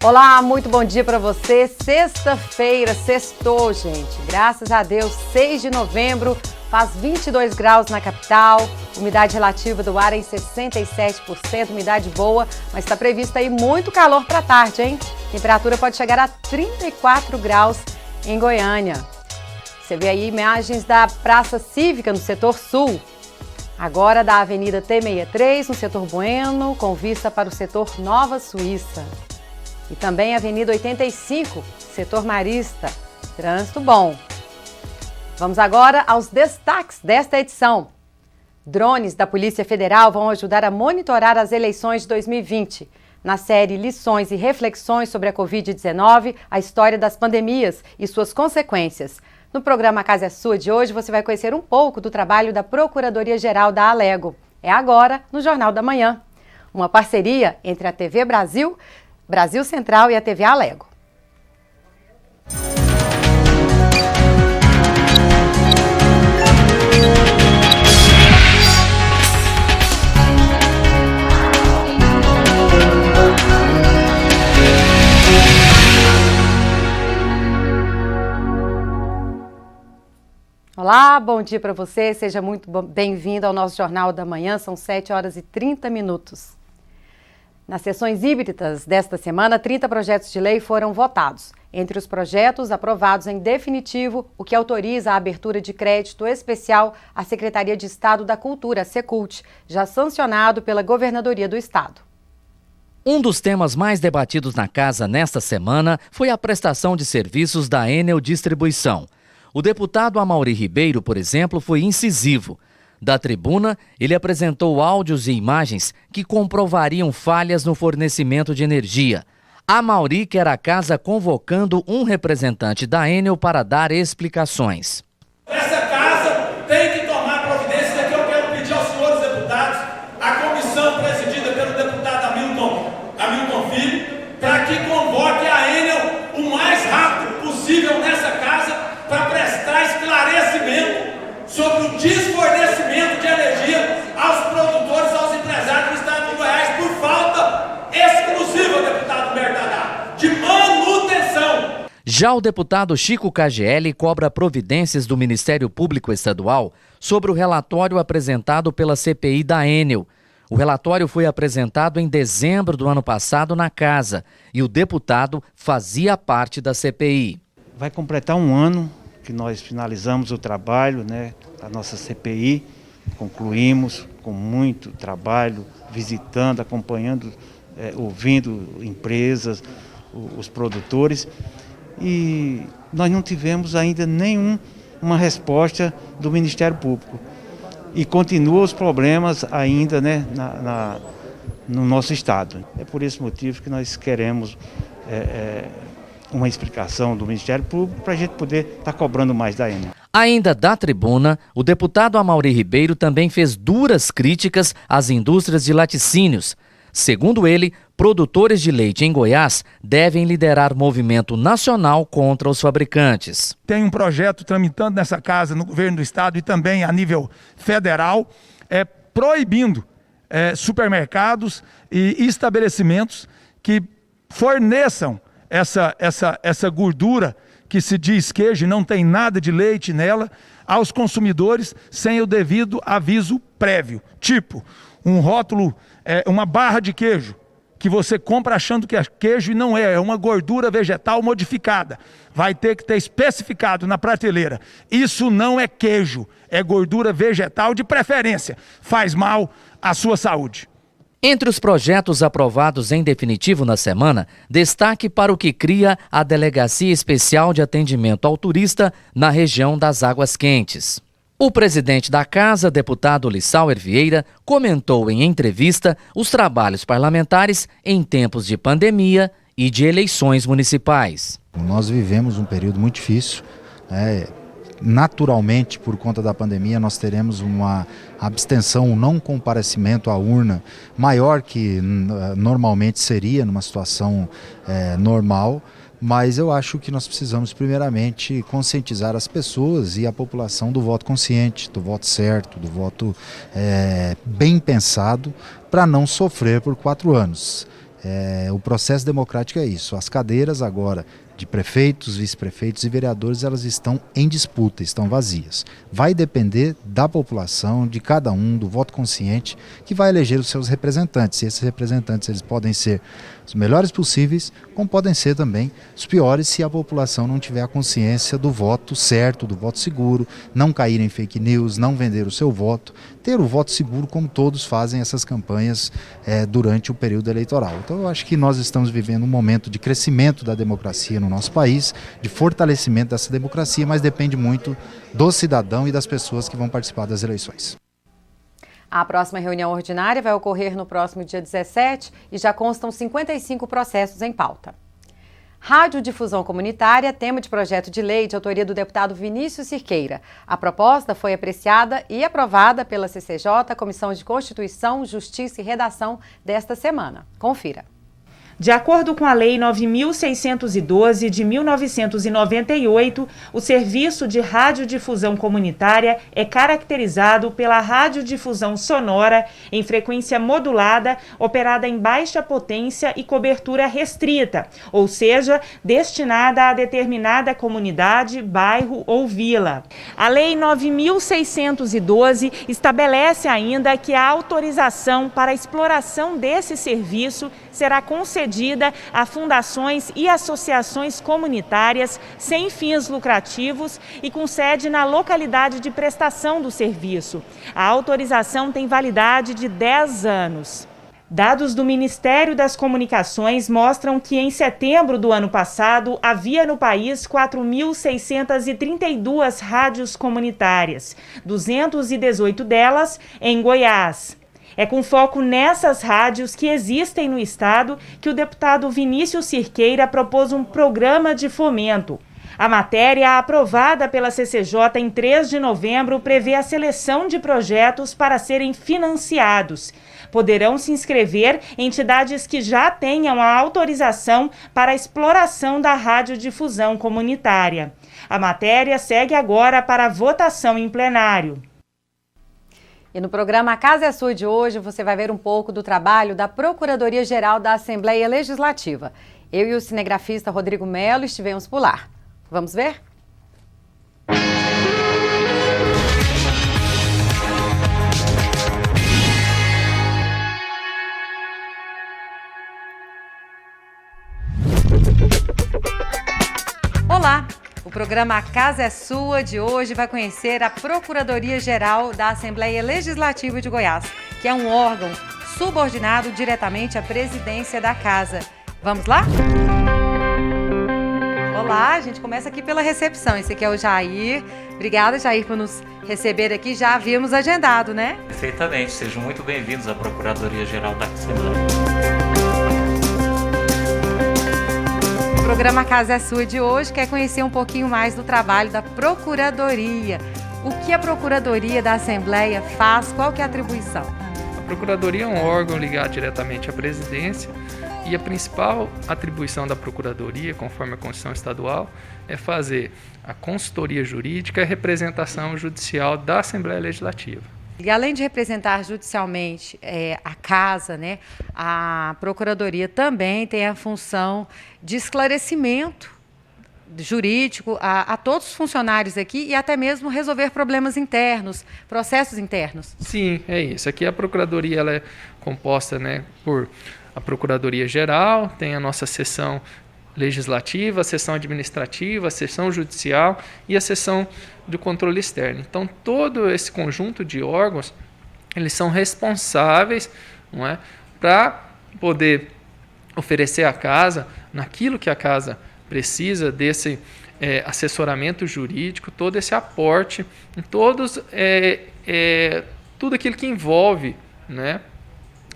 Olá, muito bom dia para você. Sexta-feira, sextou, gente. Graças a Deus, 6 de novembro, faz 22 graus na capital, umidade relativa do ar em 67%, umidade boa, mas está previsto aí muito calor para tarde, hein? Temperatura pode chegar a 34 graus em Goiânia. Você vê aí imagens da Praça Cívica no setor sul. Agora da Avenida T63, no setor Bueno, com vista para o setor Nova Suíça. E também Avenida 85, setor Marista. Trânsito bom. Vamos agora aos destaques desta edição. Drones da Polícia Federal vão ajudar a monitorar as eleições de 2020. Na série Lições e Reflexões sobre a Covid-19, a história das pandemias e suas consequências. No programa Casa é Sua de hoje, você vai conhecer um pouco do trabalho da Procuradoria-Geral da Alego. É agora, no Jornal da Manhã. Uma parceria entre a TV Brasil Central e a TV Alego. Olá, bom dia para você, seja muito bem-vindo ao nosso Jornal da Manhã, são 7 horas e 30 minutos. Nas sessões híbridas desta semana, 30 projetos de lei foram votados. Entre os projetos aprovados em definitivo, o que autoriza a abertura de crédito especial à Secretaria de Estado da Cultura, a Secult, já sancionado pela Governadoria do Estado. Um dos temas mais debatidos na casa nesta semana foi a prestação de serviços da Enel Distribuição. O deputado Amaury Ribeiro, por exemplo, foi incisivo. Da tribuna, ele apresentou áudios e imagens que comprovariam falhas no fornecimento de energia. Amaury quer a casa convocando um representante da Enel para dar explicações. Essa casa tem que tomar providências, aqui eu quero pedir aos senhores deputados, a comissão presidida pelo deputado Hamilton Filho, para que convoque a Enel o mais rápido possível nessa casa para prestar esclarecimento sobre o desfornecimento de energia aos produtores, aos empresários do estado de Goiás, por falta exclusiva, deputado Bertadá, de manutenção. Já o deputado Chico KGL cobra providências do Ministério Público Estadual sobre o relatório apresentado pela CPI da Enel. O relatório foi apresentado em dezembro do ano passado na casa e o deputado fazia parte da CPI. Vai completar um ano que nós finalizamos o trabalho, da nossa CPI, concluímos com muito trabalho, visitando, acompanhando, ouvindo empresas, os produtores, e nós não tivemos ainda nenhuma resposta do Ministério Público. E continuam os problemas ainda no nosso estado. É por esse motivo que nós queremos uma explicação do Ministério Público para a gente poder estar cobrando mais da Enel. Ainda da tribuna, o deputado Amaury Ribeiro também fez duras críticas às indústrias de laticínios. Segundo ele, produtores de leite em Goiás devem liderar movimento nacional contra os fabricantes. Tem um projeto tramitando nessa casa, no governo do estado e também a nível federal, proibindo supermercados e estabelecimentos que forneçam essa gordura que se diz queijo e não tem nada de leite nela, aos consumidores sem o devido aviso prévio. Tipo, um rótulo, uma barra de queijo, que você compra achando que é queijo e não é uma gordura vegetal modificada. Vai ter que ter especificado na prateleira. Isso não é queijo, é gordura vegetal de preferência. Faz mal à sua saúde. Entre os projetos aprovados em definitivo na semana, destaque para o que cria a Delegacia Especial de Atendimento ao Turista na região das Águas Quentes. O presidente da Casa, deputado Lissauer Vieira, comentou em entrevista os trabalhos parlamentares em tempos de pandemia e de eleições municipais. Nós vivemos um período muito difícil, Naturalmente, por conta da pandemia, nós teremos uma abstenção, um não comparecimento à urna maior que normalmente seria numa situação normal, mas eu acho que nós precisamos primeiramente conscientizar as pessoas e a população do voto consciente, do voto certo, do voto bem pensado, para não sofrer por 4 anos. O processo democrático é isso. As cadeiras agora de prefeitos, vice-prefeitos e vereadores, elas estão em disputa, estão vazias. Vai depender da população, de cada um, do voto consciente, que vai eleger os seus representantes. E esses representantes eles podem ser os melhores possíveis, como podem ser também os piores se a população não tiver a consciência do voto certo, do voto seguro, não cair em fake news, não vender o seu voto, ter o voto seguro como todos fazem essas campanhas durante o período eleitoral. Então eu acho que nós estamos vivendo um momento de crescimento da democracia no nosso país, de fortalecimento dessa democracia, mas depende muito do cidadão e das pessoas que vão participar das eleições. A próxima reunião ordinária vai ocorrer no próximo dia 17 e já constam 55 processos em pauta. Radiodifusão comunitária, tema de projeto de lei de autoria do deputado Vinícius Cirqueira. A proposta foi apreciada e aprovada pela CCJ, Comissão de Constituição, Justiça e Redação, desta semana. Confira. De acordo com a Lei 9.612 de 1998, o serviço de radiodifusão comunitária é caracterizado pela radiodifusão sonora em frequência modulada, operada em baixa potência e cobertura restrita, ou seja, destinada a determinada comunidade, bairro ou vila. A Lei 9.612 estabelece ainda que a autorização para a exploração desse serviço será concedida a fundações e associações comunitárias sem fins lucrativos e com sede na localidade de prestação do serviço. A autorização tem validade de 10 anos. Dados do Ministério das Comunicações mostram que em setembro do ano passado havia no país 4.632 rádios comunitárias, 218 delas em Goiás. É com foco nessas rádios que existem no estado que o deputado Vinícius Cirqueira propôs um programa de fomento. A matéria, aprovada pela CCJ em 3 de novembro, prevê a seleção de projetos para serem financiados. Poderão se inscrever entidades que já tenham a autorização para a exploração da radiodifusão comunitária. A matéria segue agora para votação em plenário. E no programa A Casa é Sua de hoje, você vai ver um pouco do trabalho da Procuradoria-Geral da Assembleia Legislativa. Eu e o cinegrafista Rodrigo Melo estivemos por lá. Vamos ver? Olá! O programa A Casa é Sua de hoje vai conhecer a Procuradoria-Geral da Assembleia Legislativa de Goiás, que é um órgão subordinado diretamente à presidência da Casa. Vamos lá? Olá, a gente começa aqui pela recepção. Esse aqui é o Jair. Obrigada, Jair, por nos receber aqui. Já havíamos agendado, né? Perfeitamente. Sejam muito bem-vindos à Procuradoria-Geral da Assembleia. O programa A Casa é Sua de hoje quer conhecer um pouquinho mais do trabalho da Procuradoria. O que a Procuradoria da Assembleia faz? Qual que é a atribuição? A Procuradoria é um órgão ligado diretamente à presidência e a principal atribuição da Procuradoria, conforme a Constituição Estadual, é fazer a consultoria jurídica e a representação judicial da Assembleia Legislativa. E além de representar judicialmente a Casa, né, a Procuradoria também tem a função de esclarecimento jurídico a todos os funcionários aqui e até mesmo resolver problemas internos, processos internos. Sim, é isso. Aqui a Procuradoria ela é composta, né, por a Procuradoria-Geral, tem a nossa seção legislativa, a seção administrativa, a seção judicial e a seção de controle externo. Então, todo esse conjunto de órgãos, eles são responsáveis, não é, para poder oferecer à Casa, naquilo que a Casa precisa, desse assessoramento jurídico, todo esse aporte, em todos, tudo aquilo que envolve, né,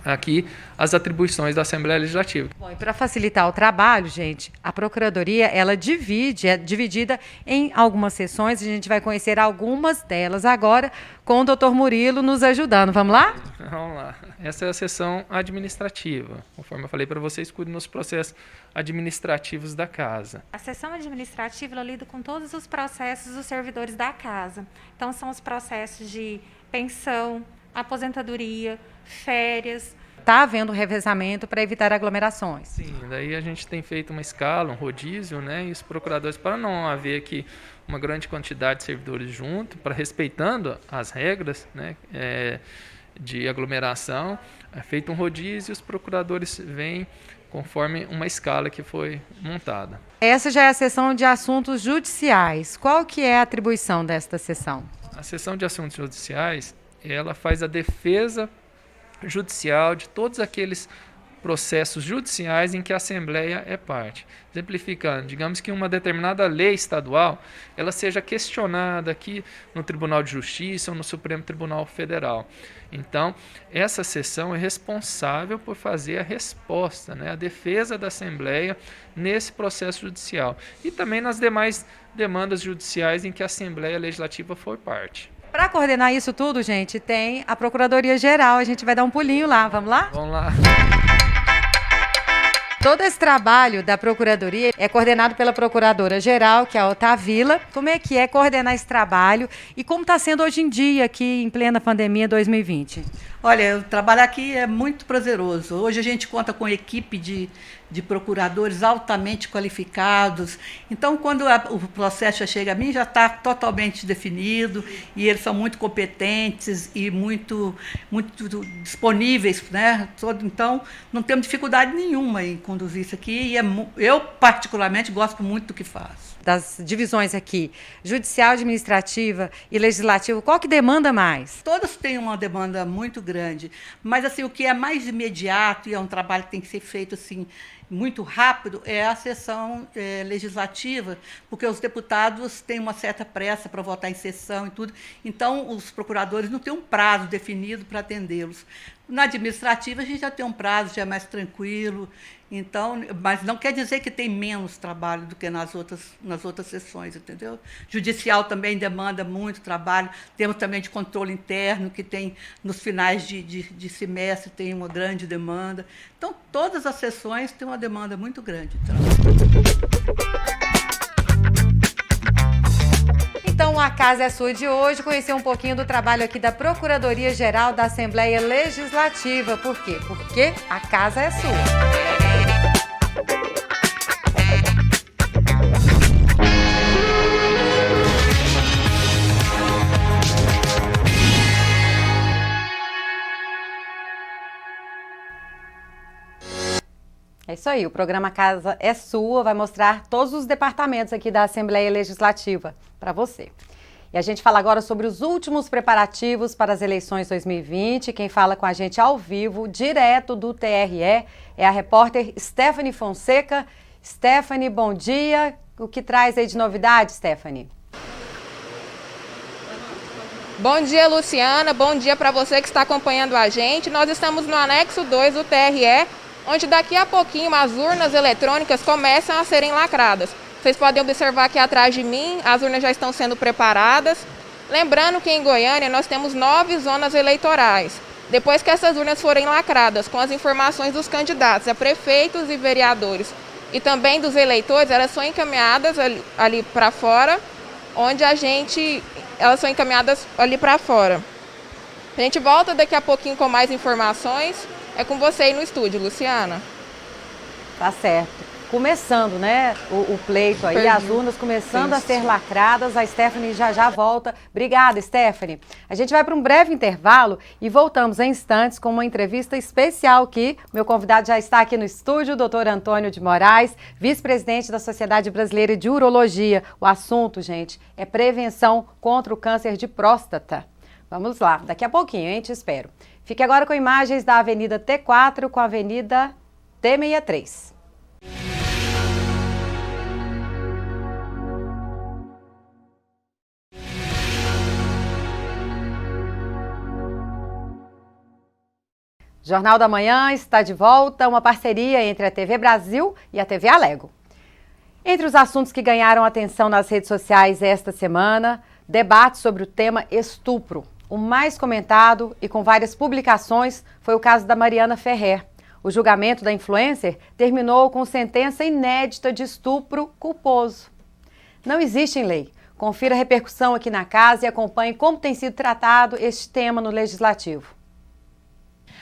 aqui as atribuições da Assembleia Legislativa. Bom, e para facilitar o trabalho, gente, a Procuradoria ela é dividida em algumas sessões, a gente vai conhecer algumas delas agora com o Dr. Murilo nos ajudando. Vamos lá? Vamos lá. Essa é a sessão administrativa. Conforme eu falei para vocês, cuide nos processos administrativos da Casa. A sessão administrativa ela lida com todos os processos dos servidores da Casa. Então, são os processos de pensão, aposentadoria, férias. está havendo revezamento para evitar aglomerações. Sim, daí a gente tem feito uma escala, um rodízio, né? E os procuradores, para não haver aqui uma grande quantidade de servidores junto, para respeitando as regras, né, de aglomeração, é feito um rodízio e os procuradores vêm conforme uma escala que foi montada. Essa já é a sessão de assuntos judiciais. Qual que é a atribuição desta sessão? A sessão de assuntos judiciais, ela faz a defesa judicial de todos aqueles processos judiciais em que a Assembleia é parte. Exemplificando, digamos que uma determinada lei estadual ela seja questionada aqui no Tribunal de Justiça ou no Supremo Tribunal Federal. Então, essa sessão é responsável por fazer a resposta, né, a defesa da Assembleia nesse processo judicial e também nas demais demandas judiciais em que a Assembleia Legislativa for parte. Para coordenar isso tudo, gente, tem a Procuradoria-Geral. A gente vai dar um pulinho lá. Vamos lá? Vamos lá. Todo esse trabalho da Procuradoria é coordenado pela Procuradora-Geral, que é a Otávila. Como é que é coordenar esse trabalho e como está sendo hoje em dia aqui em plena pandemia 2020? Olha, o trabalho aqui é muito prazeroso. Hoje a gente conta com equipe de procuradores altamente qualificados. Então, quando o processo já chega a mim, já está totalmente definido e eles são muito competentes e muito disponíveis, né? Então, não temos dificuldade nenhuma em conduzir isso aqui e eu, particularmente, gosto muito do que faço. Das divisões aqui, judicial, administrativa e legislativo, qual que demanda mais? Todas têm uma demanda muito grande, mas assim, o que é mais imediato e é um trabalho que tem que ser feito assim, muito rápido, é a sessão legislativa, porque os deputados têm uma certa pressa para votar em sessão e tudo, então os procuradores não têm um prazo definido para atendê-los. Na administrativa a gente já tem um prazo, já é mais tranquilo, então, mas não quer dizer que tem menos trabalho do que nas outras sessões, entendeu? Judicial também demanda muito trabalho, temos também de controle interno, que tem nos finais de semestre tem uma grande demanda. Então, todas as sessões têm uma demanda muito grande. Então, a casa é sua de hoje, conhecer um pouquinho do trabalho aqui da Procuradoria-Geral da Assembleia Legislativa. Por quê? Porque a casa é sua. É isso aí, o programa Casa é Sua vai mostrar todos os departamentos aqui da Assembleia Legislativa para você. E a gente fala agora sobre os últimos preparativos para as eleições 2020. Quem fala com a gente ao vivo, direto do TRE, é a repórter Stephanie Fonseca. Stephanie, bom dia. O que traz aí de novidade, Stephanie? Bom dia, Luciana. Bom dia para você que está acompanhando a gente. Nós estamos no anexo 2 do TRE, onde daqui a pouquinho as urnas eletrônicas começam a serem lacradas. Vocês podem observar aqui atrás de mim, as urnas já estão sendo preparadas. Lembrando que em Goiânia nós temos 9 zonas eleitorais. Depois que essas urnas forem lacradas com as informações dos candidatos a prefeitos e vereadores e também dos eleitores, elas são encaminhadas ali para fora, elas são encaminhadas ali para fora. A gente volta daqui a pouquinho com mais informações. É com você aí no estúdio, Luciana. Tá certo. Começando, né, o pleito aí, as urnas começando a ser lacradas. A Stephanie já volta. Obrigada, Stephanie. A gente vai para um breve intervalo e voltamos em instantes com uma entrevista especial aqui. Meu convidado já está aqui no estúdio, o Dr. Antônio de Moraes, vice-presidente da Sociedade Brasileira de Urologia. O assunto, gente, é prevenção contra o câncer de próstata. Vamos lá, daqui a pouquinho, hein? Te espero. Fique agora com imagens da Avenida T4 com a Avenida T63. Jornal da Manhã está de volta, uma parceria entre a TV Brasil e a TV Alego. Entre os assuntos que ganharam atenção nas redes sociais esta semana, debate sobre o tema estupro. O mais comentado e com várias publicações foi o caso da Mariana Ferrer. O julgamento da influencer terminou com sentença inédita de estupro culposo. Não existe em lei. Confira a repercussão aqui na casa e acompanhe como tem sido tratado este tema no Legislativo.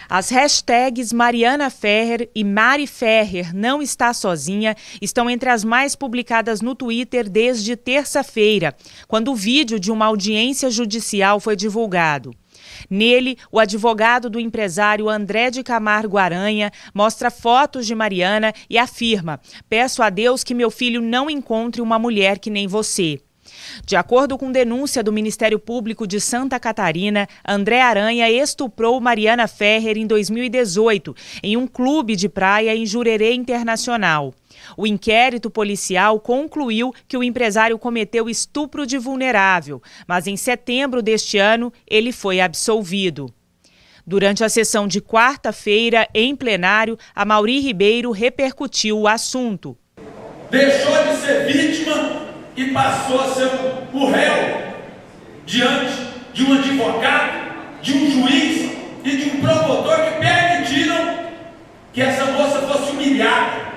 As hashtags Mariana Ferrer e Mari Ferrer não está sozinha estão entre as mais publicadas no Twitter desde terça-feira, quando o vídeo de uma audiência judicial foi divulgado. Nele, o advogado do empresário André de Camargo Aranha mostra fotos de Mariana e afirma: "Peço a Deus que meu filho não encontre uma mulher que nem você." De acordo com denúncia do Ministério Público de Santa Catarina, André Aranha estuprou Mariana Ferrer em 2018, em um clube de praia em Jurerê Internacional. O inquérito policial concluiu que o empresário cometeu estupro de vulnerável, mas em setembro deste ano ele foi absolvido. Durante a sessão de quarta-feira, em plenário, Amaury Ribeiro repercutiu o assunto. Deixou de ser vítima e passou a ser o réu diante de um advogado, de um juiz e de um promotor que permitiram que essa moça fosse humilhada,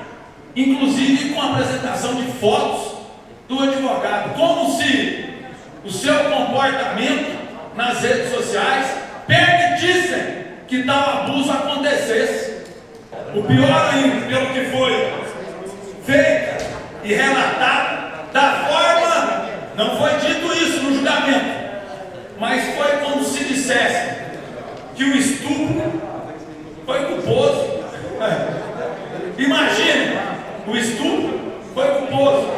inclusive com a apresentação de fotos do advogado, como se o seu comportamento nas redes sociais permitissem que tal abuso acontecesse. O pior ainda, pelo que foi feito e relatado, da forma, não foi dito isso no julgamento, mas foi como se dissesse que o estupro foi culposo. Imagine, o estupro foi culposo.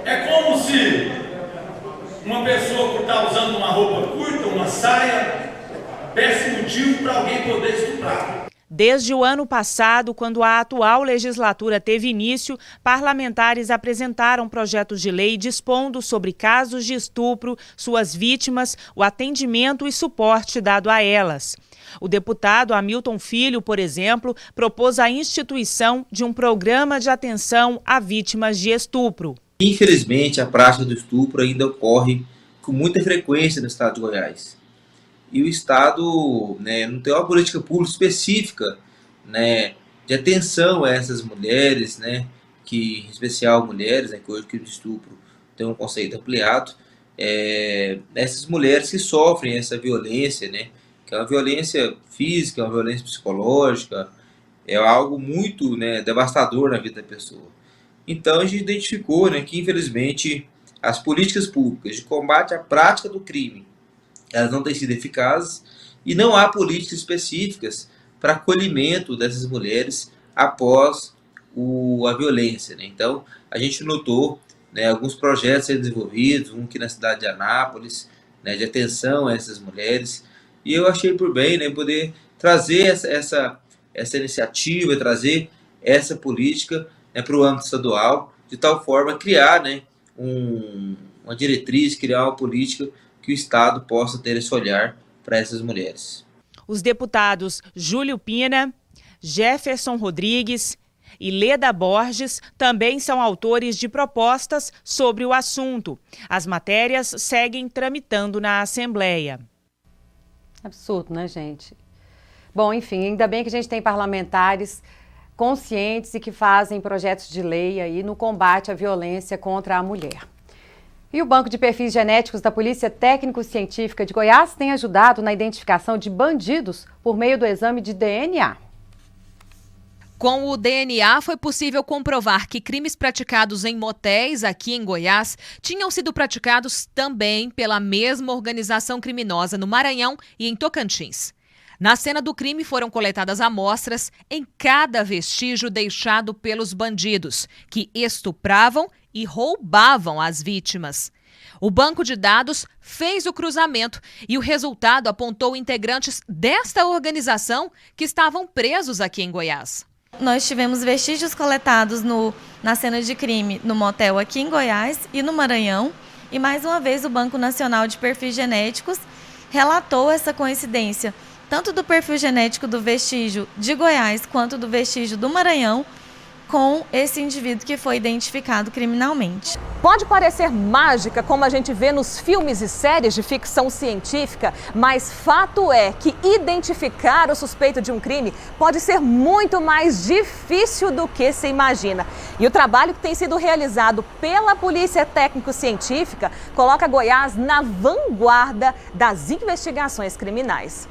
É como se uma pessoa que está usando uma roupa curta, uma saia, desse motivo para alguém poder estuprar. Desde o ano passado, quando a atual legislatura teve início, parlamentares apresentaram projetos de lei dispondo sobre casos de estupro, suas vítimas, o atendimento e suporte dado a elas. O deputado Hamilton Filho, por exemplo, propôs a instituição de um programa de atenção a vítimas de estupro. Infelizmente, a prática do estupro ainda ocorre com muita frequência no estado de Goiás. E o Estado, não tem uma política pública específica, de atenção a essas mulheres, que, em especial mulheres, que hoje o crime de estupro tem um conceito ampliado, essas mulheres que sofrem essa violência, que é uma violência física, é uma violência psicológica, é algo muito devastador na vida da pessoa. Então a gente identificou que, infelizmente, as políticas públicas de combate à prática do crime, elas não têm sido eficazes e não há políticas específicas para acolhimento dessas mulheres após a violência. Então, a gente notou alguns projetos sendo desenvolvidos, um aqui na cidade de Anápolis, de atenção a essas mulheres, e eu achei por bem poder trazer essa iniciativa, trazer essa política para o âmbito estadual, de tal forma criar uma diretriz, criar uma política que o Estado possa ter esse olhar para essas mulheres. Os deputados Júlio Pina, Jefferson Rodrigues e Leda Borges também são autores de propostas sobre o assunto. As matérias seguem tramitando na Assembleia. Absurdo, né, gente? Bom, enfim, ainda bem que a gente tem parlamentares conscientes e que fazem projetos de lei aí no combate à violência contra a mulher. E o Banco de Perfis Genéticos da Polícia Técnico-Científica de Goiás tem ajudado na identificação de bandidos por meio do exame de DNA. Com o DNA, foi possível comprovar que crimes praticados em motéis aqui em Goiás tinham sido praticados também pela mesma organização criminosa no Maranhão e em Tocantins. Na cena do crime foram coletadas amostras em cada vestígio deixado pelos bandidos, que estupravam e roubavam as vítimas. O banco de dados fez o cruzamento e o resultado apontou integrantes desta organização que estavam presos aqui em Goiás. Nós tivemos vestígios coletados na cena de crime no motel aqui em Goiás e no Maranhão. E mais uma vez o Banco Nacional de Perfis Genéticos relatou essa coincidência, tanto do perfil genético do vestígio de Goiás quanto do vestígio do Maranhão, com esse indivíduo que foi identificado criminalmente. Pode parecer mágica, como a gente vê nos filmes e séries de ficção científica, mas fato é que identificar o suspeito de um crime pode ser muito mais difícil do que se imagina. E o trabalho que tem sido realizado pela Polícia Técnico-Científica coloca Goiás na vanguarda das investigações criminais.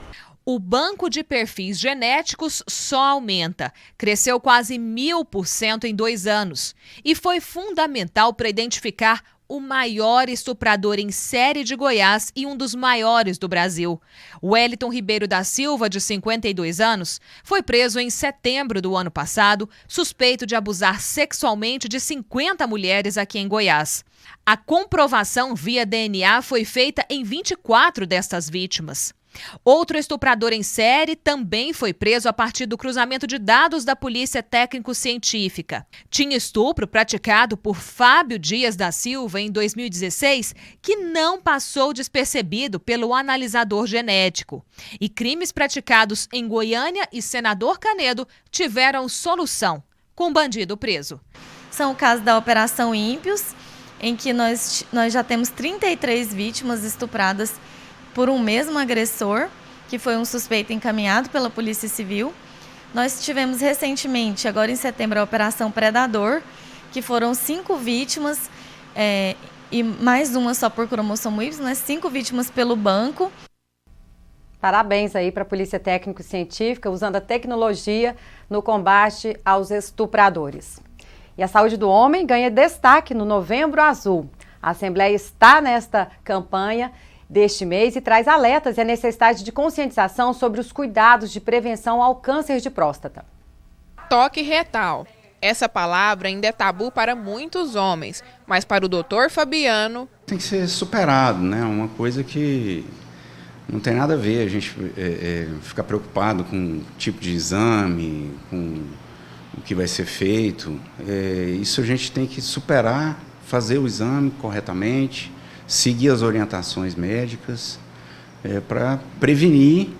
O banco de perfis genéticos só aumenta. Cresceu quase 1000% em 2 anos. E foi fundamental para identificar o maior estuprador em série de Goiás e um dos maiores do Brasil. Wellington Ribeiro da Silva, de 52 anos, foi preso em setembro do ano passado, suspeito de abusar sexualmente de 50 mulheres aqui em Goiás. A comprovação via DNA foi feita em 24 destas vítimas. Outro estuprador em série também foi preso a partir do cruzamento de dados da Polícia Técnico-Científica. Tinha estupro praticado por Fábio Dias da Silva em 2016, que não passou despercebido pelo analisador genético. E crimes praticados em Goiânia e Senador Canedo tiveram solução, com bandido preso. São o caso da Operação Ímpios, em que nós já temos 33 vítimas estupradas por um mesmo agressor, que foi um suspeito encaminhado pela Polícia Civil. Nós tivemos recentemente, agora em setembro, a Operação Predador, que foram 5 vítimas, e mais uma só por cromossomo Y, né? 5 vítimas pelo banco. Parabéns aí para a Polícia Técnico-Científica, usando a tecnologia no combate aos estupradores. E a saúde do homem ganha destaque no Novembro Azul. A Assembleia está nesta campanha deste mês e traz alertas e a necessidade de conscientização sobre os cuidados de prevenção ao câncer de próstata. Toque retal. Essa palavra ainda é tabu para muitos homens, mas para o Dr. Fabiano... Tem que ser superado, né? Uma coisa que não tem nada a ver a gente ficar preocupado com o tipo de exame, com o que vai ser feito. Isso a gente tem que superar, fazer o exame corretamente, seguir as orientações médicas para prevenir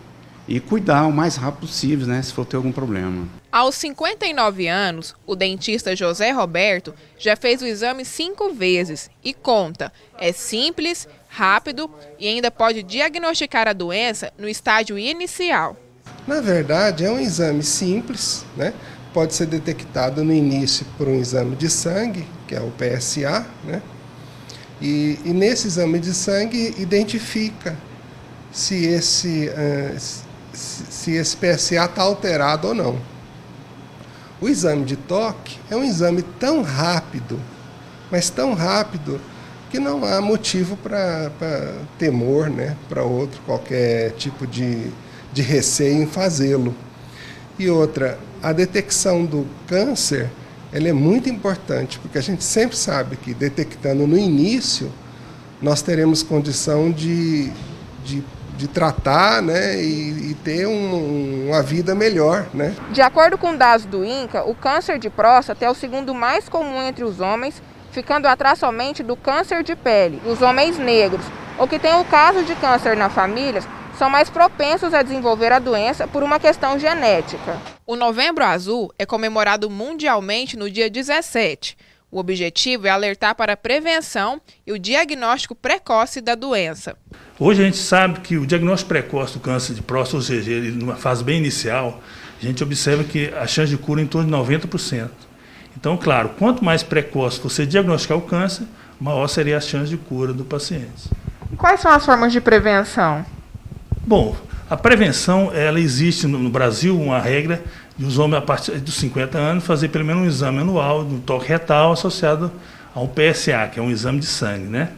e cuidar o mais rápido possível, né, se for ter algum problema. Aos 59 anos, o dentista José Roberto já fez o exame 5 vezes e conta, é simples, rápido e ainda pode diagnosticar a doença no estágio inicial. Na verdade, é um exame simples, né? Pode ser detectado no início por um exame de sangue, que é o PSA, né? E nesse exame de sangue identifica se esse PSA está alterado ou não. O exame de toque é um exame tão rápido, mas tão rápido, que não há motivo para temor, né, para qualquer tipo de receio em fazê-lo. E outra, a detecção do câncer, ela é muito importante, porque a gente sempre sabe que detectando no início, nós teremos condição de tratar, né, e ter uma vida melhor, né? De acordo com dados do INCA, o câncer de próstata é o segundo mais comum entre os homens, ficando atrás somente do câncer de pele. Os homens negros, ou que têm o caso de câncer na família, são mais propensos a desenvolver a doença por uma questão genética. O Novembro Azul é comemorado mundialmente no dia 17. O objetivo é alertar para a prevenção e o diagnóstico precoce da doença. Hoje a gente sabe que o diagnóstico precoce do câncer de próstata, ou seja, ele numa fase bem inicial, a gente observa que a chance de cura é em torno de 90%. Então, claro, quanto mais precoce você diagnosticar o câncer, maior seria a chance de cura do paciente. Quais são as formas de prevenção? Bom, a prevenção, ela existe no Brasil, uma regra de os homens a partir dos 50 anos fazer pelo menos um exame anual do toque retal associado a um PSA, que é um exame de sangue, né?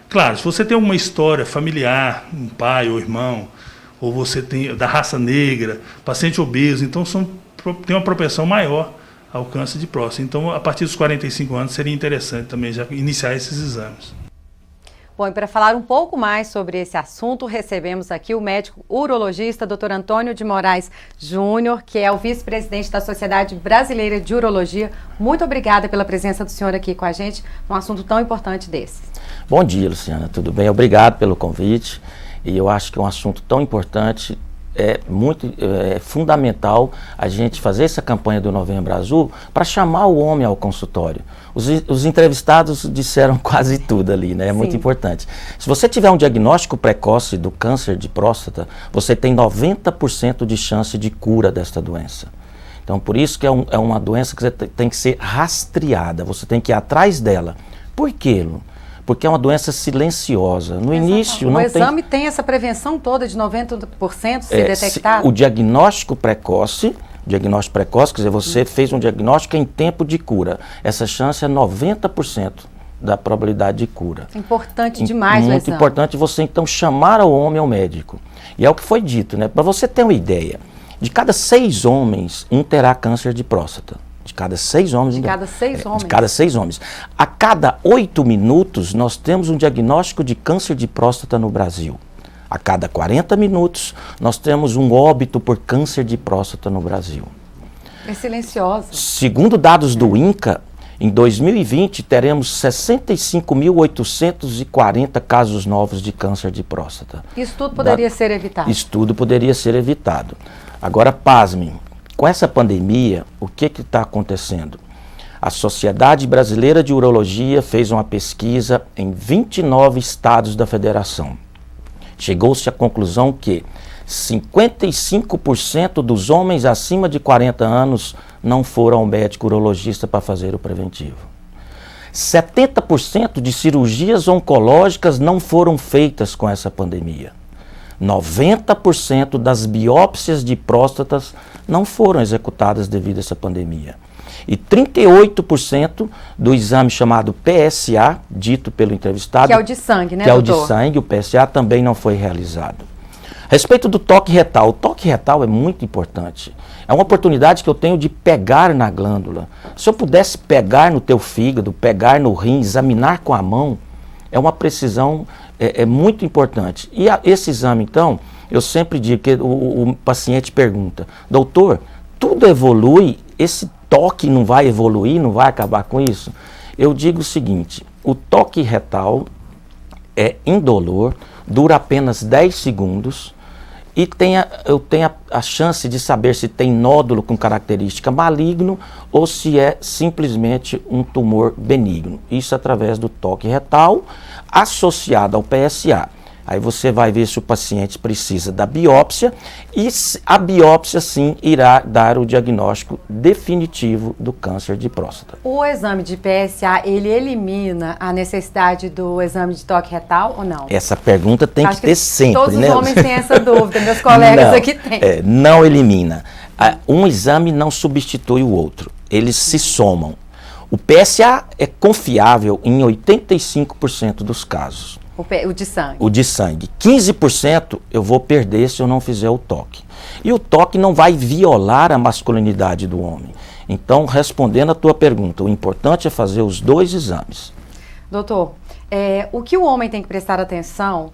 Claro, se você tem uma história familiar, um pai ou irmão, ou você tem da raça negra, paciente obeso, então tem uma propensão maior ao câncer de próstata. Então, a partir dos 45 anos, seria interessante também já iniciar esses exames. Bom, e para falar um pouco mais sobre esse assunto, recebemos aqui o médico urologista Dr. Antônio de Moraes Júnior, que é o vice-presidente da Sociedade Brasileira de Urologia. Muito obrigada pela presença do senhor aqui com a gente num assunto tão importante desse. Bom dia, Luciana, tudo bem? Obrigado pelo convite. E eu acho que é um assunto tão importante, é fundamental a gente fazer essa campanha do Novembro Azul para chamar o homem ao consultório. Os entrevistados disseram quase tudo ali, né? É muito importante. Se você tiver um diagnóstico precoce do câncer de próstata, você tem 90% de chance de cura desta doença. Então, por isso que é uma doença que você tem que ser rastreada, você tem que ir atrás dela. Por quê, Lu? porque é uma doença silenciosa. No início não tem... O exame tem essa prevenção toda de 90% ser detectado? O diagnóstico precoce, quer dizer, você fez um diagnóstico em tempo de cura. Essa chance é 90% da probabilidade de cura. É importante demais o exame. Muito importante você então chamar o homem ao médico. E é o que foi dito, né? Para você ter uma ideia, de cada 6 homens, um terá câncer de próstata. De cada 6 homens. De cada 6 homens. De cada 6 homens. A cada 8 minutos, nós temos um diagnóstico de câncer de próstata no Brasil. A cada 40 minutos, nós temos um óbito por câncer de próstata no Brasil. É silenciosa. Segundo dados do INCA, em 2020 teremos 65.840 casos novos de câncer de próstata. Isso tudo poderia ser evitado? Isso tudo poderia ser evitado. Agora, pasmem, com essa pandemia, o que está acontecendo? A Sociedade Brasileira de Urologia fez uma pesquisa em 29 estados da federação. Chegou-se à conclusão que 55% dos homens acima de 40 anos não foram ao médico urologista para fazer o preventivo. 70% de cirurgias oncológicas não foram feitas com essa pandemia. 90% das biópsias de próstatas não foram executadas devido a essa pandemia. E 38% do exame chamado PSA, dito pelo entrevistado... Que é o de sangue, né, que doutor? É o de sangue, o PSA também não foi realizado. A respeito do toque retal, o toque retal é muito importante. É uma oportunidade que eu tenho de pegar na glândula. Se eu pudesse pegar no teu fígado, pegar no rim, examinar com a mão, é uma precisão muito importante. E esse exame, então, eu sempre digo que o paciente pergunta, doutor, tudo evolui, esse toque não vai evoluir, não vai acabar com isso? Eu digo o seguinte, o toque retal é indolor, dura apenas 10 segundos e eu tenho a chance de saber se tem nódulo com característica maligno ou se é simplesmente um tumor benigno. Isso através do toque retal associado ao PSA. Aí você vai ver se o paciente precisa da biópsia e a biópsia sim irá dar o diagnóstico definitivo do câncer de próstata. O exame de PSA, ele elimina a necessidade do exame de toque retal ou não? Essa pergunta tem que ter sempre, todos né? Todos os homens têm essa dúvida, meus colegas aqui têm. Não elimina. Um exame não substitui o outro, eles se somam. O PSA é confiável em 85% dos casos. O de sangue. O de sangue. 15% eu vou perder se eu não fizer o toque. E o toque não vai violar a masculinidade do homem. Então, respondendo a tua pergunta, o importante é fazer os 2 exames. Doutor, o que o homem tem que prestar atenção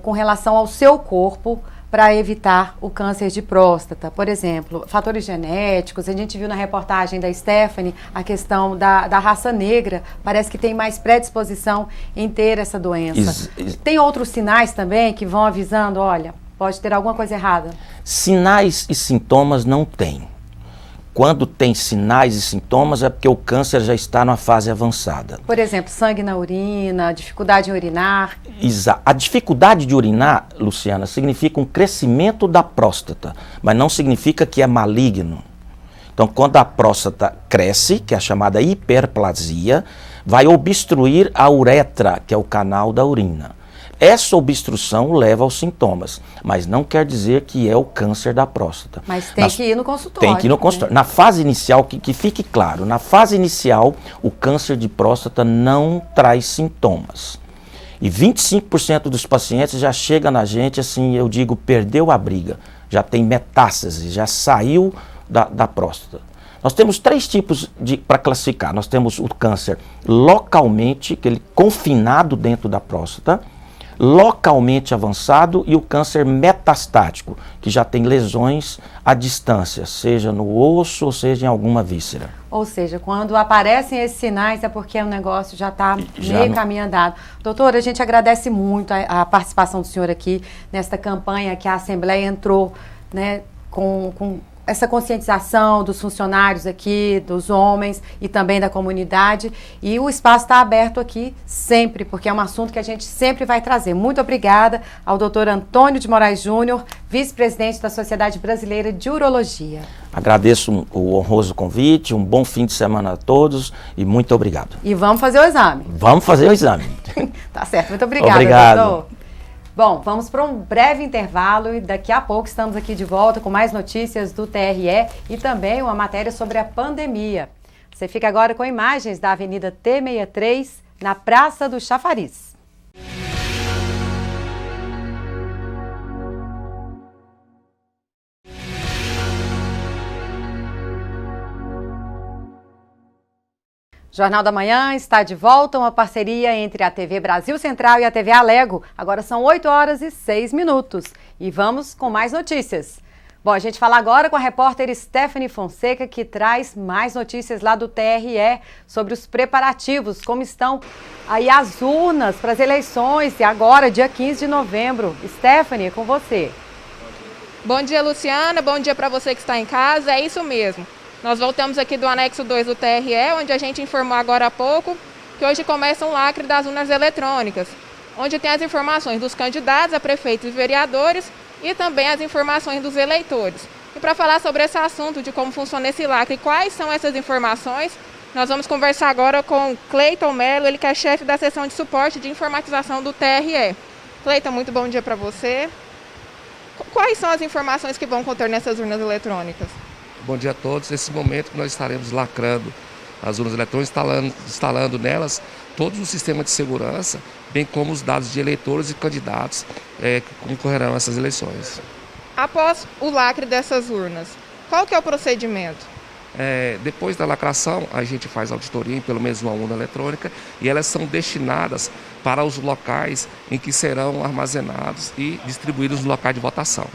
com relação ao seu corpo para evitar o câncer de próstata? Por exemplo, fatores genéticos, a gente viu na reportagem da Stephanie a questão da raça negra, parece que tem mais predisposição em ter essa doença. Tem outros sinais também que vão avisando, olha, pode ter alguma coisa errada? Sinais e sintomas não tem. Quando tem sinais e sintomas é porque o câncer já está numa fase avançada. Por exemplo, sangue na urina, dificuldade em urinar. A dificuldade de urinar, Luciana, significa um crescimento da próstata, mas não significa que é maligno. Então, quando a próstata cresce, que é a chamada hiperplasia, vai obstruir a uretra, que é o canal da urina. Essa obstrução leva aos sintomas, mas não quer dizer que é o câncer da próstata. Mas tem que ir no consultório. Tem que ir no consultório. Na fase inicial, que fique claro, na fase inicial, o câncer de próstata não traz sintomas. E 25% dos pacientes já chega na gente, assim, eu digo, perdeu a briga, já tem metástase, já saiu da próstata. Nós temos 3 tipos para classificar. Nós temos o câncer localmente, aquele confinado dentro da próstata, localmente avançado e o câncer metastático, que já tem lesões à distância, seja no osso ou seja em alguma víscera. Ou seja, quando aparecem esses sinais é porque o negócio já está meio caminho andado. Doutor, a gente agradece muito a participação do senhor aqui nesta campanha que a Assembleia entrou, né, com essa conscientização dos funcionários aqui, dos homens e também da comunidade. E o espaço está aberto aqui sempre, porque é um assunto que a gente sempre vai trazer. Muito obrigada ao doutor Antônio de Moraes Júnior, vice-presidente da Sociedade Brasileira de Urologia. Agradeço o honroso convite, um bom fim de semana a todos e muito obrigado. E vamos fazer o exame. Vamos fazer o exame. Tá certo, muito obrigada, Obrigado. doutor. Bom, vamos para um breve intervalo e daqui a pouco estamos aqui de volta com mais notícias do TRE e também uma matéria sobre a pandemia. Você fica agora com imagens da Avenida T63, na Praça do Chafariz. Jornal da Manhã está de volta, uma parceria entre a TV Brasil Central e a TV Alego. Agora são 8h06 e vamos com mais notícias. Bom, a gente fala agora com a repórter Stephanie Fonseca, que traz mais notícias lá do TRE sobre os preparativos, como estão aí as urnas para as eleições, e agora, dia 15 de novembro. Stephanie, é com você. Bom dia, Luciana. Bom dia para você que está em casa. É isso mesmo. Nós voltamos aqui do anexo 2 do TRE, onde a gente informou agora há pouco que hoje começa um lacre das urnas eletrônicas, onde tem as informações dos candidatos a prefeitos e vereadores e também as informações dos eleitores. E para falar sobre esse assunto de como funciona esse lacre e quais são essas informações, nós vamos conversar agora com Cleiton Melo, ele que é chefe da seção de suporte de informatização do TRE. Cleiton, muito bom dia para você. Quais são as informações que vão conter nessas urnas eletrônicas? Bom dia a todos. Nesse momento que nós estaremos lacrando as urnas eletrônicas, instalando nelas todo o sistema de segurança, bem como os dados de eleitores e candidatos que concorrerão a essas eleições. Após o lacre dessas urnas, qual que é o procedimento? Depois da lacração, a gente faz auditoria em pelo menos uma urna eletrônica e elas são destinadas para os locais em que serão armazenados e distribuídos nos locais de votação.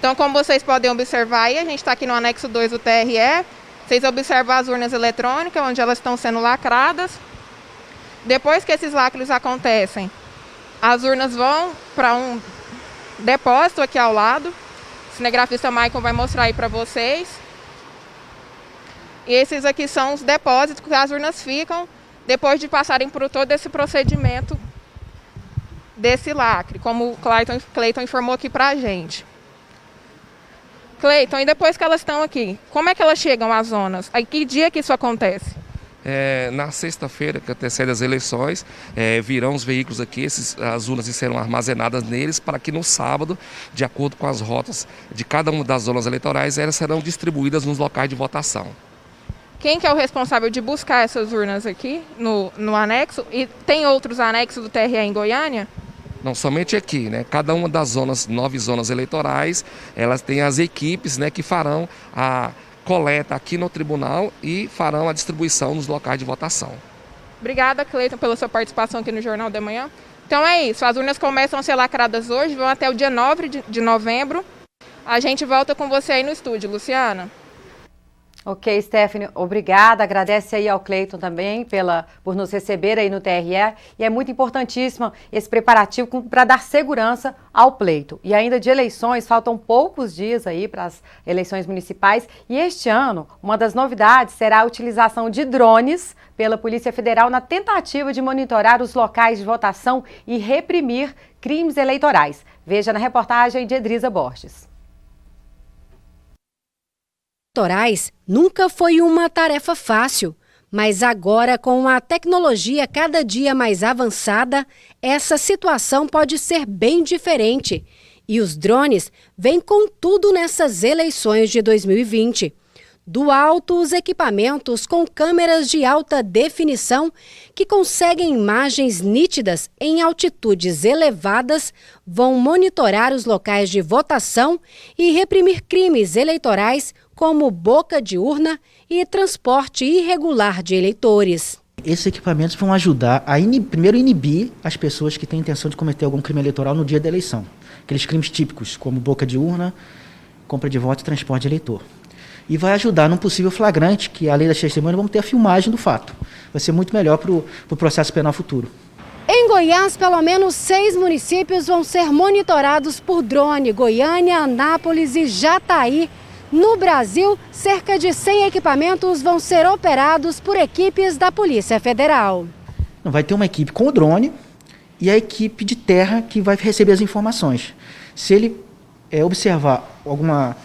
Então, como vocês podem observar aí, a gente está aqui no anexo 2 do TRE. Vocês observam as urnas eletrônicas, onde elas estão sendo lacradas. Depois que esses lacres acontecem, as urnas vão para um depósito aqui ao lado. O cinegrafista Michael vai mostrar aí para vocês. E esses aqui são os depósitos que as urnas ficam depois de passarem por todo esse procedimento desse lacre, como o Cleiton informou aqui para a gente. Cleiton, e depois que elas estão aqui, como é que elas chegam às zonas? Aí que dia que isso acontece? Na sexta-feira, que antecede as eleições, virão os veículos aqui, as urnas serão armazenadas neles, para que no sábado, de acordo com as rotas de cada uma das zonas eleitorais, elas serão distribuídas nos locais de votação. Quem que é o responsável de buscar essas urnas aqui no anexo? E tem outros anexos do TRE em Goiânia? Não somente aqui, né? Cada uma das 9 zonas eleitorais, elas têm as equipes, né, que farão a coleta aqui no tribunal e farão a distribuição nos locais de votação. Obrigada, Cleiton, pela sua participação aqui no Jornal da Manhã. Então é isso, as urnas começam a ser lacradas hoje, vão até o dia 9 de novembro. A gente volta com você aí no estúdio, Luciana. Ok, Stephanie, obrigada. Agradece aí ao Cleiton também por nos receber aí no TRE. E é muito importantíssimo esse preparativo para dar segurança ao pleito. E ainda de eleições, faltam poucos dias aí para as eleições municipais. E este ano, uma das novidades será a utilização de drones pela Polícia Federal na tentativa de monitorar os locais de votação e reprimir crimes eleitorais. Veja na reportagem de Edrisa Borges. Eleitorais nunca foi uma tarefa fácil, mas agora, com a tecnologia cada dia mais avançada, essa situação pode ser bem diferente. E os drones vêm com tudo nessas eleições de 2020. Do alto, os equipamentos com câmeras de alta definição que conseguem imagens nítidas em altitudes elevadas vão monitorar os locais de votação e reprimir crimes eleitorais como boca de urna e transporte irregular de eleitores. Esses equipamentos vão ajudar a primeiro inibir as pessoas que têm intenção de cometer algum crime eleitoral no dia da eleição. Aqueles crimes típicos, como boca de urna, compra de voto e transporte de eleitor. E vai ajudar num possível flagrante, que a lei das testemunhas, vamos ter a filmagem do fato. Vai ser muito melhor para o processo penal futuro. Em Goiás, pelo menos 6 municípios vão ser monitorados por drone: Goiânia, Anápolis e Jataí. No Brasil, cerca de 100 equipamentos vão ser operados por equipes da Polícia Federal. Vai ter uma equipe com o drone e a equipe de terra que vai receber as informações. Se ele observar alguma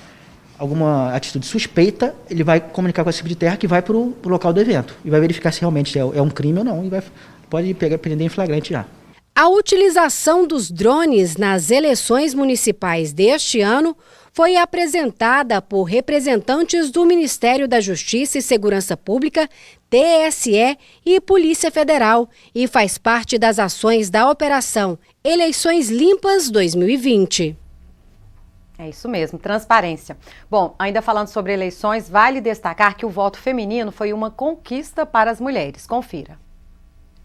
atitude suspeita, ele vai comunicar com a equipe de terra que vai para o local do evento e vai verificar se realmente é um crime ou não e vai pode prender em flagrante já. A utilização dos drones nas eleições municipais deste ano foi apresentada por representantes do Ministério da Justiça e Segurança Pública, TSE e Polícia Federal e faz parte das ações da Operação Eleições Limpas 2020. É isso mesmo, transparência. Bom, ainda falando sobre eleições, vale destacar que o voto feminino foi uma conquista para as mulheres. Confira.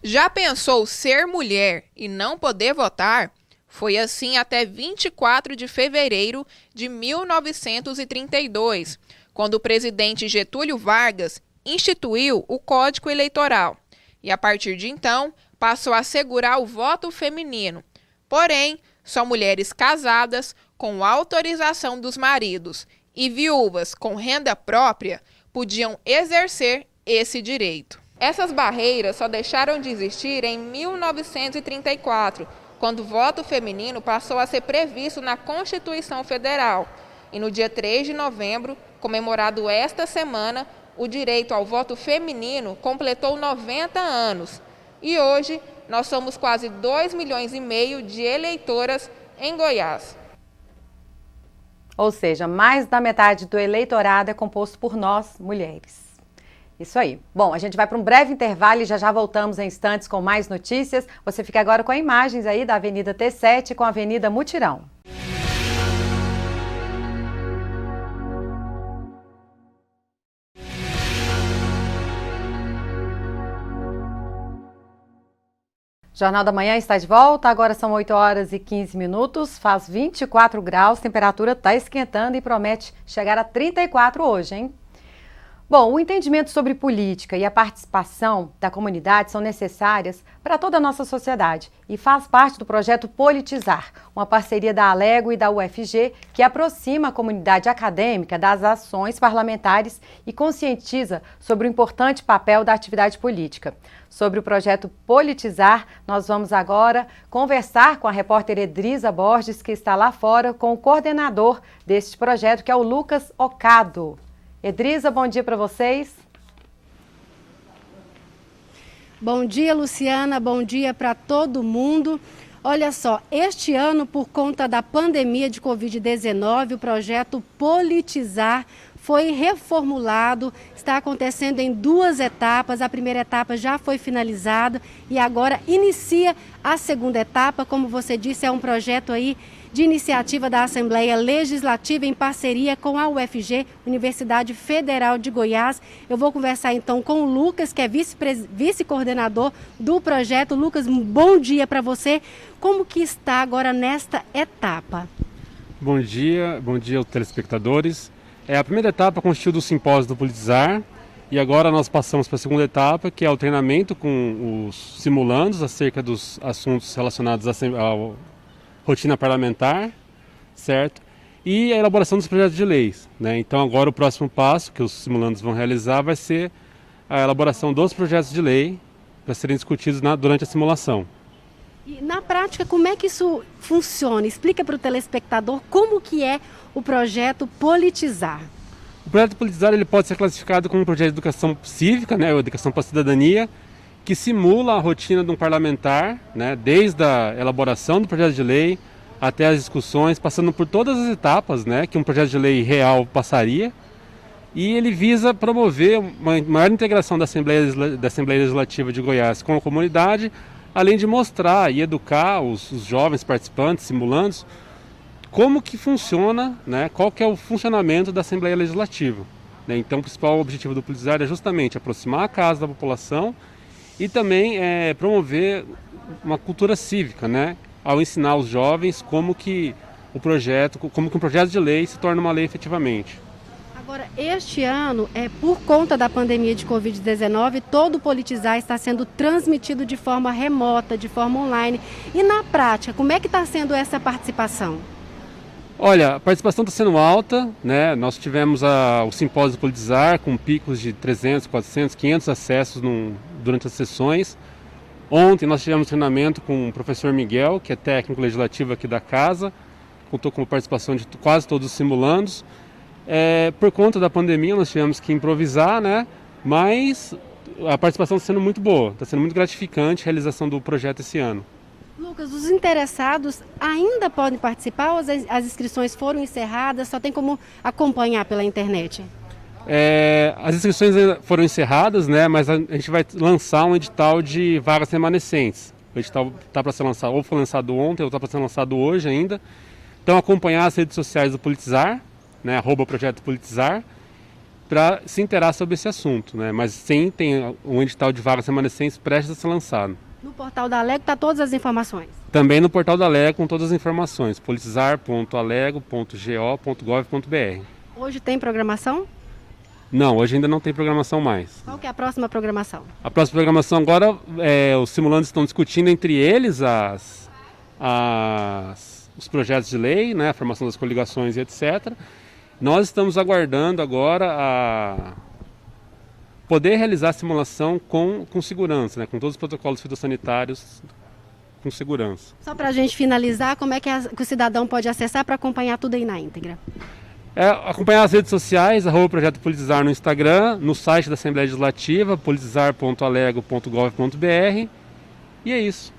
Já pensou ser mulher e não poder votar? Foi assim até 24 de fevereiro de 1932, quando o presidente Getúlio Vargas instituiu o Código Eleitoral. E a partir de então, passou a assegurar o voto feminino. Porém, só mulheres casadas, com autorização dos maridos, e viúvas com renda própria podiam exercer esse direito. Essas barreiras só deixaram de existir em 1934, quando o voto feminino passou a ser previsto na Constituição Federal. E no dia 3 de novembro, comemorado esta semana, o direito ao voto feminino completou 90 anos. E hoje, nós somos quase 2,5 milhões de eleitoras em Goiás. Ou seja, mais da metade do eleitorado é composto por nós, mulheres. Isso aí. Bom, a gente vai para um breve intervalo e já voltamos em instantes com mais notícias. Você fica agora com imagens aí da Avenida T7 com a Avenida Mutirão. Jornal da Manhã está de volta, agora são 8 horas e 15 minutos, faz 24 graus, temperatura está esquentando e promete chegar a 34 hoje, hein? Bom, o entendimento sobre política e a participação da comunidade são necessárias para toda a nossa sociedade e faz parte do projeto Politizar, uma parceria da Alego e da UFG que aproxima a comunidade acadêmica das ações parlamentares e conscientiza sobre o importante papel da atividade política. Sobre o projeto Politizar, nós vamos agora conversar com a repórter Edrisa Borges, que está lá fora, com o coordenador deste projeto, que é o Lucas Ocado. Edrisa, bom dia para vocês. Bom dia, Luciana, bom dia para todo mundo. Olha só, este ano, por conta da pandemia de Covid-19, o projeto Politizar foi reformulado, está acontecendo em 2 etapas. A primeira etapa já foi finalizada e agora inicia a segunda etapa. Como você disse, é um projeto aí de iniciativa da Assembleia Legislativa em parceria com a UFG, Universidade Federal de Goiás. Eu vou conversar então com o Lucas, que é vice-coordenador do projeto. Lucas, bom dia para você. Como que está agora nesta etapa? Bom dia aos telespectadores. A primeira etapa consistiu do simpósio do Politizar e agora nós passamos para a segunda etapa, que é o treinamento com os simulandos acerca dos assuntos relacionados à rotina parlamentar, certo? E a elaboração dos projetos de leis, né? Então agora o próximo passo que os simulandos vão realizar vai ser a elaboração dos projetos de lei para serem discutidos durante a simulação. E na prática, como é que isso funciona? Explica para o telespectador como que é o projeto Politizar. O projeto Politizar ele pode ser classificado como um projeto de educação cívica, né, ou educação para a cidadania, que simula a rotina de um parlamentar, né, desde a elaboração do projeto de lei até as discussões, passando por todas as etapas, né, que um projeto de lei real passaria. E ele visa promover uma maior integração da Assembleia Legislativa de Goiás com a comunidade, além de mostrar e educar os jovens participantes, simulandos, como que funciona, né, qual que é o funcionamento da Assembleia Legislativa. Né? Então o principal objetivo do Politizar é justamente aproximar a casa da população e também promover uma cultura cívica, né, ao ensinar os jovens como que um projeto de lei se torna uma lei efetivamente. Agora, este ano, por conta da pandemia de Covid-19, todo o Politizar está sendo transmitido de forma remota, de forma online. E na prática, como é que está sendo essa participação? Olha, a participação está sendo alta, né? Nós tivemos o simpósio do Politizar com picos de 300, 400, 500 acessos durante as sessões. Ontem nós tivemos treinamento com o professor Miguel, que é técnico legislativo aqui da casa, contou com a participação de quase todos os simulandos. Por conta da pandemia nós tivemos que improvisar, né? Mas a participação está sendo muito boa, está sendo muito gratificante a realização do projeto esse ano. Lucas, os interessados ainda podem participar ou as inscrições foram encerradas, só tem como acompanhar pela internet? As inscrições foram encerradas, né, mas a gente vai lançar um edital de vagas remanescentes. O edital está para ser lançado, ou foi lançado ontem, ou está para ser lançado hoje ainda. Então acompanhar as redes sociais do Politizar, né, @projeto Politizar, para se inteirar sobre esse assunto, né? Mas sim, tem um edital de vagas remanescentes prestes a ser lançado. No portal da Alego está todas as informações? Também no portal da Alego com todas as informações, politizar.alego.go.gov.br. Hoje tem programação? Não, hoje ainda não tem programação mais. Qual que é a próxima programação? A próxima programação agora, os simulantes estão discutindo entre eles os projetos de lei, né, a formação das coligações e etc. Nós estamos aguardando agora a poder realizar a simulação com segurança, né, com todos os protocolos fitossanitários com segurança. Só para a gente finalizar, como é que o cidadão pode acessar para acompanhar tudo aí na íntegra? Acompanhar as redes sociais, @projeto Politizar no Instagram, no site da Assembleia Legislativa, politizar.alego.gov.br, e é isso.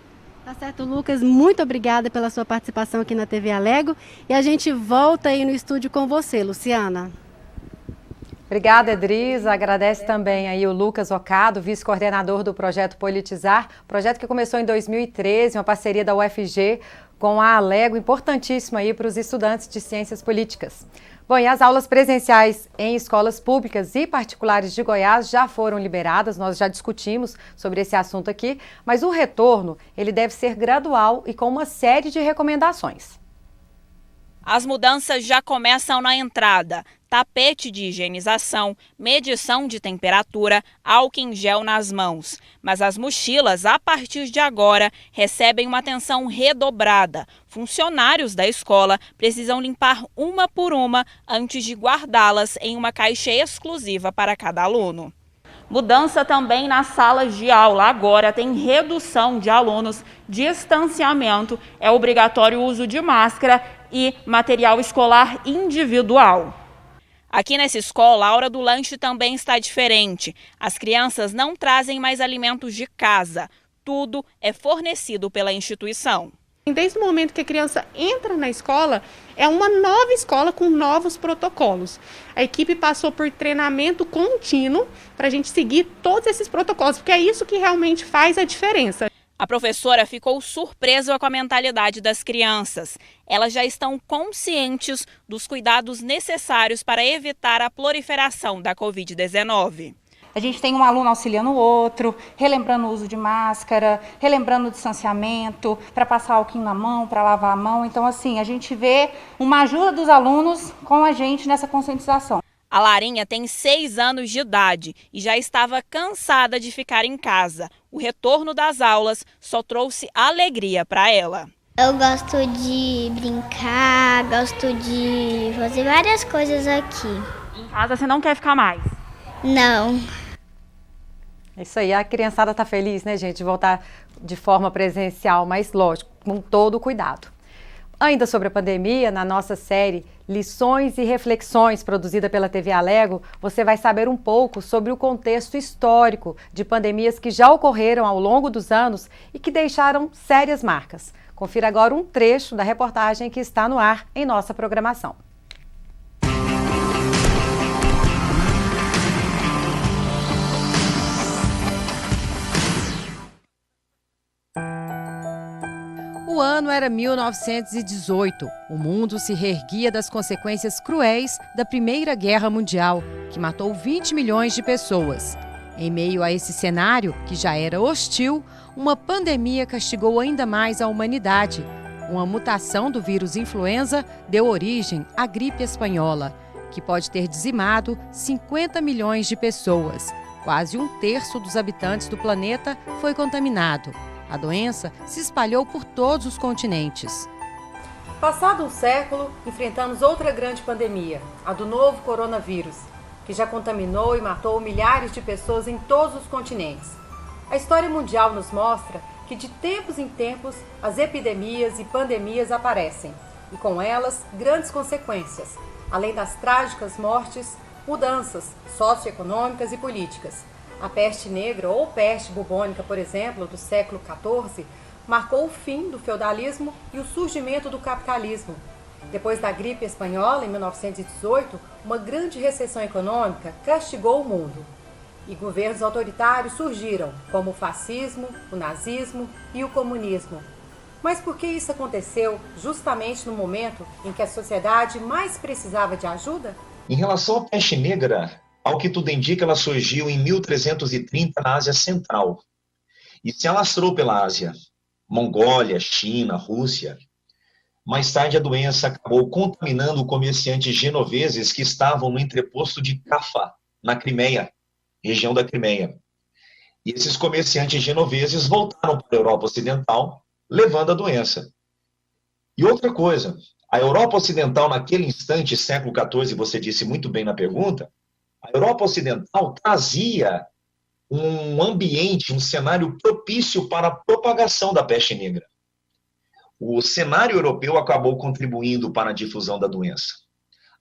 Tá certo, Lucas, muito obrigada pela sua participação aqui na TV Alego, e a gente volta aí no estúdio com você, Luciana. Obrigada, Edris. Agradece também aí o Lucas Ocado, vice-coordenador do projeto Politizar, projeto que começou em 2013, uma parceria da UFG com a Alego, importantíssima aí para os estudantes de ciências políticas. Bom, e as aulas presenciais em escolas públicas e particulares de Goiás já foram liberadas, nós já discutimos sobre esse assunto aqui, mas o retorno, ele deve ser gradual e com uma série de recomendações. As mudanças já começam na entrada. Tapete de higienização, medição de temperatura, álcool em gel nas mãos. Mas as mochilas, a partir de agora, recebem uma atenção redobrada. Funcionários da escola precisam limpar uma por uma antes de guardá-las em uma caixa exclusiva para cada aluno. Mudança também nas salas de aula. Agora tem redução de alunos, distanciamento, é obrigatório o uso de máscara e material escolar individual. Aqui nessa escola, a hora do lanche também está diferente. As crianças não trazem mais alimentos de casa. Tudo é fornecido pela instituição. Desde o momento que a criança entra na escola, é uma nova escola com novos protocolos. A equipe passou por treinamento contínuo para a gente seguir todos esses protocolos, porque é isso que realmente faz a diferença. A professora ficou surpresa com a mentalidade das crianças. Elas já estão conscientes dos cuidados necessários para evitar a proliferação da Covid-19. A gente tem um aluno auxiliando o outro, relembrando o uso de máscara, relembrando o distanciamento, para passar álcool na mão, para lavar a mão. Então, assim, a gente vê uma ajuda dos alunos com a gente nessa conscientização. A Larinha tem 6 anos de idade e já estava cansada de ficar em casa. O retorno das aulas só trouxe alegria para ela. Eu gosto de brincar, gosto de fazer várias coisas aqui. Em casa você não quer ficar mais? Não. É isso aí, a criançada tá feliz, né, gente, de voltar de forma presencial, mas lógico, com todo o cuidado. Ainda sobre a pandemia, na nossa série Lições e Reflexões, produzida pela TV Alego, você vai saber um pouco sobre o contexto histórico de pandemias que já ocorreram ao longo dos anos e que deixaram sérias marcas. Confira agora um trecho da reportagem que está no ar em nossa programação. O ano era 1918. O mundo se reerguia das consequências cruéis da Primeira Guerra Mundial, que matou 20 milhões de pessoas. Em meio a esse cenário, que já era hostil, uma pandemia castigou ainda mais a humanidade. Uma mutação do vírus influenza deu origem à gripe espanhola, que pode ter dizimado 50 milhões de pessoas. Quase 1/3 dos habitantes do planeta foi contaminado. A doença se espalhou por todos os continentes. Passado um século, enfrentamos outra grande pandemia, a do novo coronavírus, que já contaminou e matou milhares de pessoas em todos os continentes. A história mundial nos mostra que de tempos em tempos as epidemias e pandemias aparecem, e com elas grandes consequências, além das trágicas mortes, mudanças socioeconômicas e políticas. A peste negra ou peste bubônica, por exemplo, do século XIV, marcou o fim do feudalismo e o surgimento do capitalismo. Depois da gripe espanhola, em 1918, uma grande recessão econômica castigou o mundo. E governos autoritários surgiram, como o fascismo, o nazismo e o comunismo. Mas por que isso aconteceu justamente no momento em que a sociedade mais precisava de ajuda? Em relação à peste negra, ao que tudo indica, ela surgiu em 1330 na Ásia Central e se alastrou pela Ásia, Mongólia, China, Rússia. Mais tarde, a doença acabou contaminando comerciantes genoveses que estavam no entreposto de Cafá, na Crimeia, região da Crimeia. E esses comerciantes genoveses voltaram para a Europa Ocidental, levando a doença. E outra coisa, a Europa Ocidental, naquele instante, século XIV, você disse muito bem na pergunta, a Europa Ocidental trazia um ambiente, um cenário propício para a propagação da peste negra. O cenário europeu acabou contribuindo para a difusão da doença.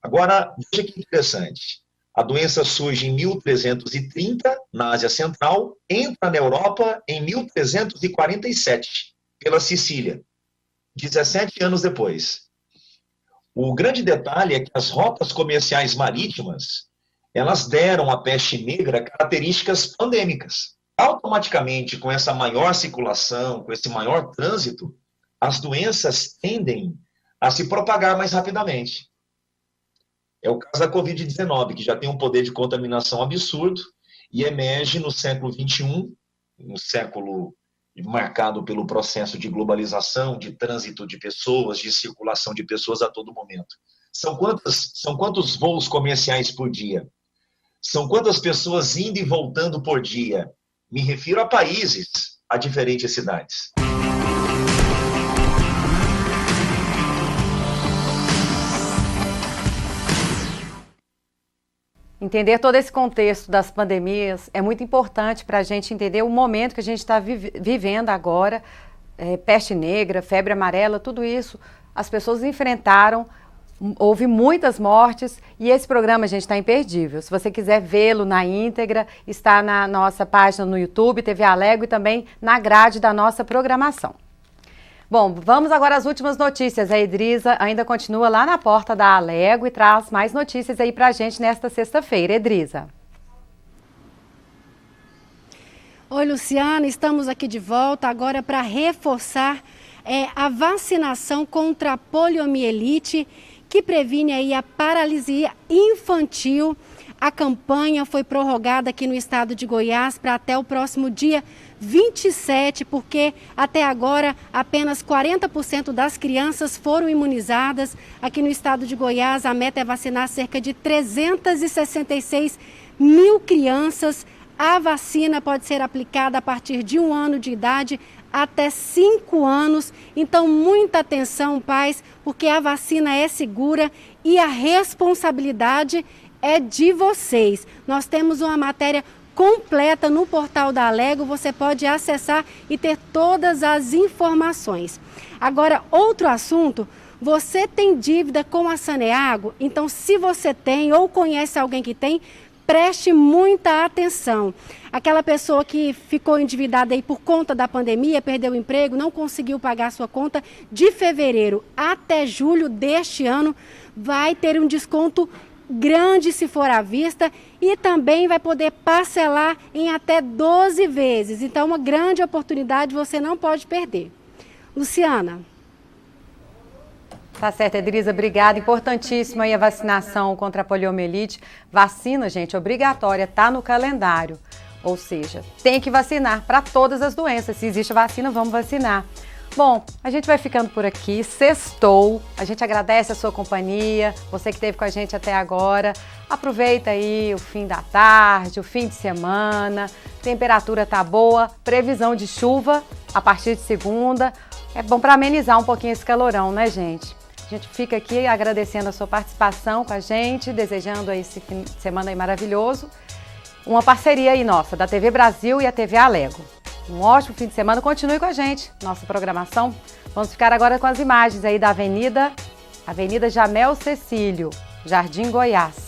Agora, veja que interessante. A doença surge em 1330, na Ásia Central, entra na Europa em 1347, pela Sicília, 17 anos depois. O grande detalhe é que as rotas comerciais marítimas elas deram à peste negra características pandêmicas. Automaticamente, com essa maior circulação, com esse maior trânsito, as doenças tendem a se propagar mais rapidamente. É o caso da Covid-19, que já tem um poder de contaminação absurdo e emerge no século XXI, um século marcado pelo processo de globalização, de trânsito de pessoas, de circulação de pessoas a todo momento. São quantos voos comerciais por dia? São quantas pessoas indo e voltando por dia? Me refiro a países, a diferentes cidades. Entender todo esse contexto das pandemias é muito importante para a gente entender o momento que a gente está vivendo agora. Peste negra, febre amarela, tudo isso as pessoas enfrentaram. Houve muitas mortes e esse programa, gente, está imperdível. Se você quiser vê-lo na íntegra, está na nossa página no YouTube, TV Alego, e também na grade da nossa programação. Bom, vamos agora às últimas notícias. A Edriza ainda continua lá na porta da Alego e traz mais notícias aí pra gente nesta sexta-feira. Edriza. Oi, Luciana, estamos aqui de volta agora para reforçar a vacinação contra a poliomielite, que previne aí a paralisia infantil. A campanha foi prorrogada aqui no estado de Goiás para até o próximo dia 27, porque até agora apenas 40% das crianças foram imunizadas. Aqui no estado de Goiás, a meta é vacinar cerca de 366 mil crianças. A vacina pode ser aplicada a partir de 1 ano de idade até 5 anos. Então, muita atenção, pais, porque a vacina é segura e a responsabilidade é de vocês. Nós temos uma matéria completa no portal da Alego, você pode acessar e ter todas as informações. Agora, outro assunto, você tem dívida com a Saneago? Então, se você tem ou conhece alguém que tem, preste muita atenção. Aquela pessoa que ficou endividada aí por conta da pandemia, perdeu o emprego, não conseguiu pagar sua conta, de fevereiro até julho deste ano, vai ter um desconto grande se for à vista e também vai poder parcelar em até 12 vezes. Então, uma grande oportunidade, você não pode perder. Luciana. Tá certo, Edriza, obrigada. Importantíssima aí a vacinação contra a poliomielite. Vacina, gente, obrigatória, tá no calendário. Ou seja, tem que vacinar para todas as doenças. Se existe vacina, vamos vacinar. Bom, a gente vai ficando por aqui, sextou, a gente agradece a sua companhia, você que esteve com a gente até agora, aproveita aí o fim da tarde, o fim de semana, temperatura tá boa, previsão de chuva a partir de segunda, é bom para amenizar um pouquinho esse calorão, né, gente? A gente fica aqui agradecendo a sua participação com a gente, desejando esse fim de semana aí maravilhoso, uma parceria aí nossa, da TV Brasil e a TV Alego. Um ótimo fim de semana, continue com a gente, nossa programação. Vamos ficar agora com as imagens aí da Avenida Jamel Cecílio, Jardim Goiás.